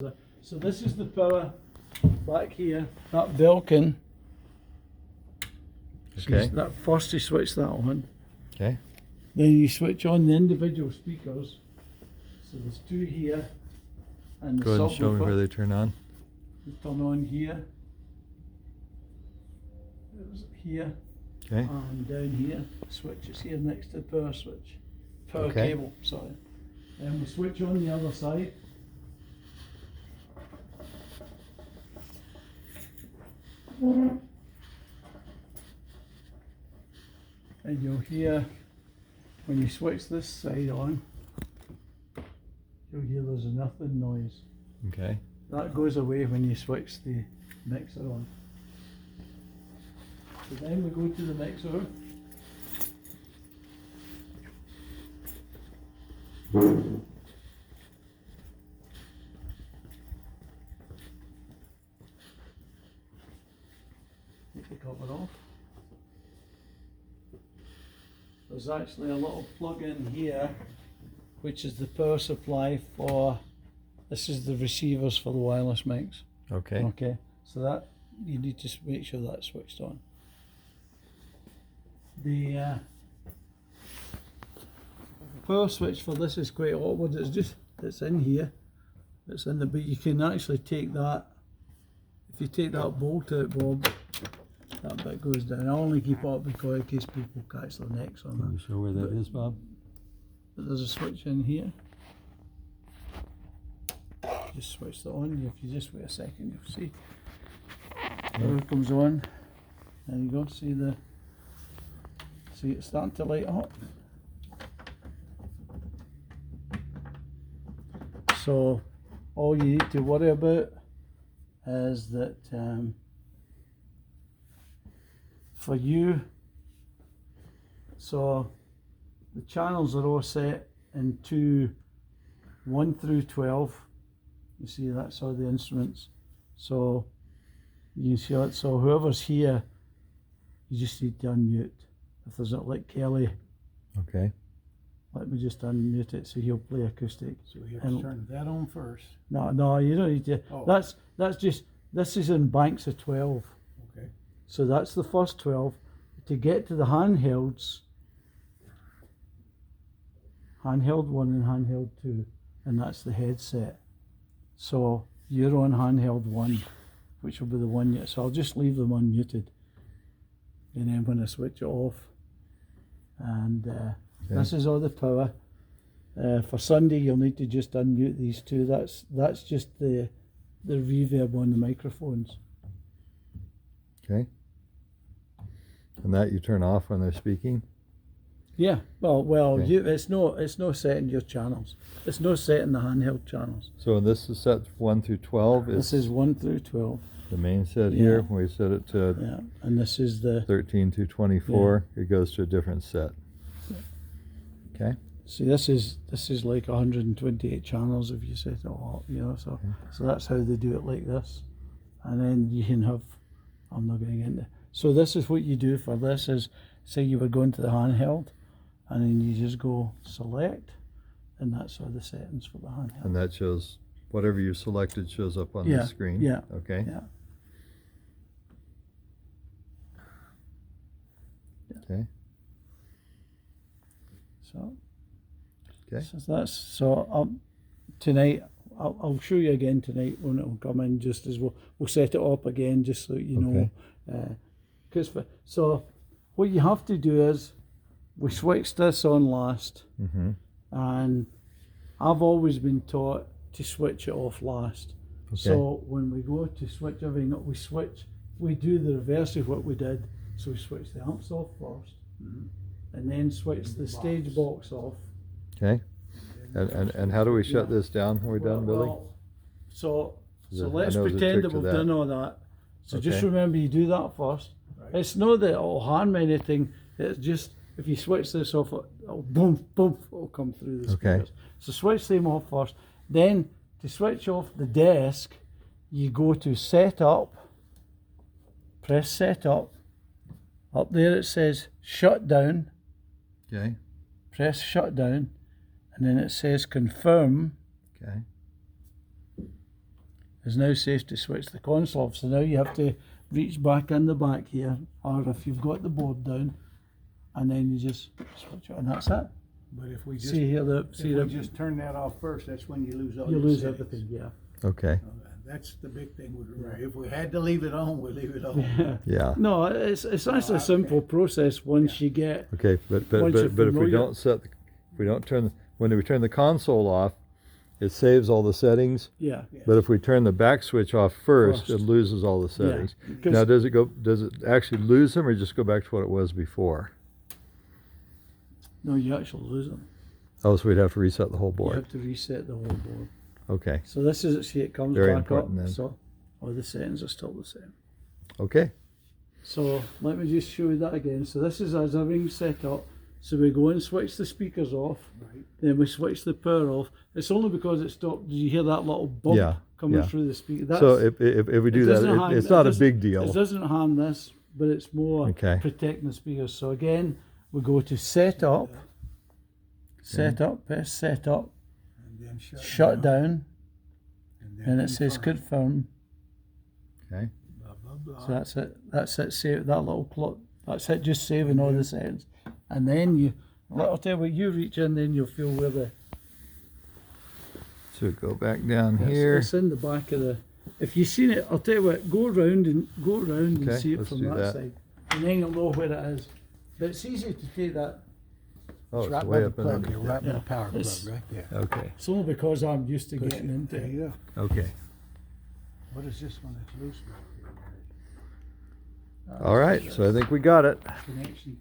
So this is the power back here, that Belkin. Okay. So that first you switch that on. Okay. Then you switch on the individual speakers. So there's two here, and the Go ahead and show me where subwoofer. they turn on. You turn on here. There's here. Okay. And down here, switch is here next to the power switch. Power Okay. cable, sorry. Then we switch on the other side. And you'll hear, when you switch this side on, you'll hear there's a nothing noise. Okay. That goes away when you switch the mixer on. So then we go to the mixer. Take the cover off. There's actually a little plug in here, which is the power supply for, this is the receivers for the wireless mics. Okay. Okay, so that, you need to make sure that's switched on. The power switch for this is quite awkward. It's in here. It's in the, but you can actually take that. If you take that bolt out, Bob, that bit goes down. I only keep it up because in case people catch their necks on Can you that. show where that is, Bob? But there's a switch in here. Just switch that on. If you just wait a second, you'll see. Power comes on. There you go. See it's starting to light up. So all you need to worry about is that for you, so the channels are all set into 1 through 12. You see that's all the instruments. So you can see it. So whoever's here, you just need to unmute. If there's not, like Kelly, Okay. let me just unmute it so he'll play acoustic. So we have to turn that on first. No, you don't need to. Oh. That's just, this is in banks of 12. Okay. So that's the first 12. To get to the handhelds, handheld 1 and handheld 2, and that's the headset. So you're on handheld 1, which will be the one yet. So I'll just leave them unmuted. And then when I switch it off, and this is all the power. For Sunday, you'll need to just unmute these two. That's just the reverb on the microphones. Okay. And that you turn off when they're speaking? Yeah. Well, Okay. it's no setting your channels. It's no setting the handheld channels. So this is set 1 through 12. This is 1 through 12. The main set Yeah. here. We set it to Yeah, and this is the. 13 to 24. It goes to a different set. Okay. See, this is like 128 channels if you set it all up, So that's how they do it like this, and then you can have. I'm not getting into. So this is what you do for this is, say you were going to the handheld, and then you just go select, and that's all the settings for the handheld. And that shows whatever you selected shows up on the screen. Yeah. Okay. Yeah. Okay. So. Okay. So tonight I'll show you again tonight when it'll come in, just as we'll set it up again just so you know. So what you have to do is we switched this on last, and I've always been taught to switch it off last. Okay. So when we go to switch everything up, we do the reverse of what we did. So we switch the amps off first, and then switch the stage box off. Okay. And how do we shut this down when we're done, Billy? So I let's know there's a pretend trick that to we've that. done all that. So just Okay. remember you do that first. Right. It's not that it'll harm anything. It's just if you switch this off, it'll boom, boom, it'll come through the Okay. speakers. So switch them off first. Then to switch off the desk, you go to Setup, press Setup. Up there it says Shut Down. Okay. Press Shut Down. And then it says confirm, Okay. is now safe to switch the console off. So now you have to reach back in the back here, or if you've got the board down, and then you just switch it, and that's it. But if we just, See here, just turn that off first, that's when you lose all you your lose settings. everything. Yeah. Okay. That's the big thing with the If we had to leave it on, we leave it on. Yeah. No, it's actually a simple process once you get. Okay, but Once you're if we familiar- don't if we don't turn, when we turn the console off, it saves all the settings. Yeah. But if we turn the back switch off first, First. it loses all the settings. because- Now, does it actually lose them, or just go back to what it was before? No, you actually lose them. Oh, so we'd have to reset the whole You board. have to reset the whole board. Okay. So this is it. See, it comes Very back up. important then. So all the settings are still the same. Okay. So let me just show you that again. So this is as everything's set up. So we go and switch the speakers off. Right. Then we switch the power off. It's only because it stopped. Did you hear that little bump Yeah, coming yeah. through the speaker? That's, So if we do it that, doesn't harm- it's it not a doesn't- big It deal. doesn't harm this, but it's more Okay. protecting the speakers. So again, we go to set up, press set up, And then shut down, and and it says confirm. Okay. Blah, blah, blah. So that's it. That's it. Save that little clock. That's it. Just saving all the settings, and then you. Well, I'll tell you what. You reach in, then you'll feel where the. So go back down It's, here. it's in the back of the. If you've seen it, I'll tell you what. Go around and Okay, see it let's from do that, that. side, and then you'll know where it is. But it's easy to take that. Oh, it's Right by way the up in plug, there. you're right by Yeah. the power plug, It's- right there. Okay. It's only because I'm used to Push getting it. into There it. you go. Okay. What is this one that's loose right All right. So I think we got it. Connection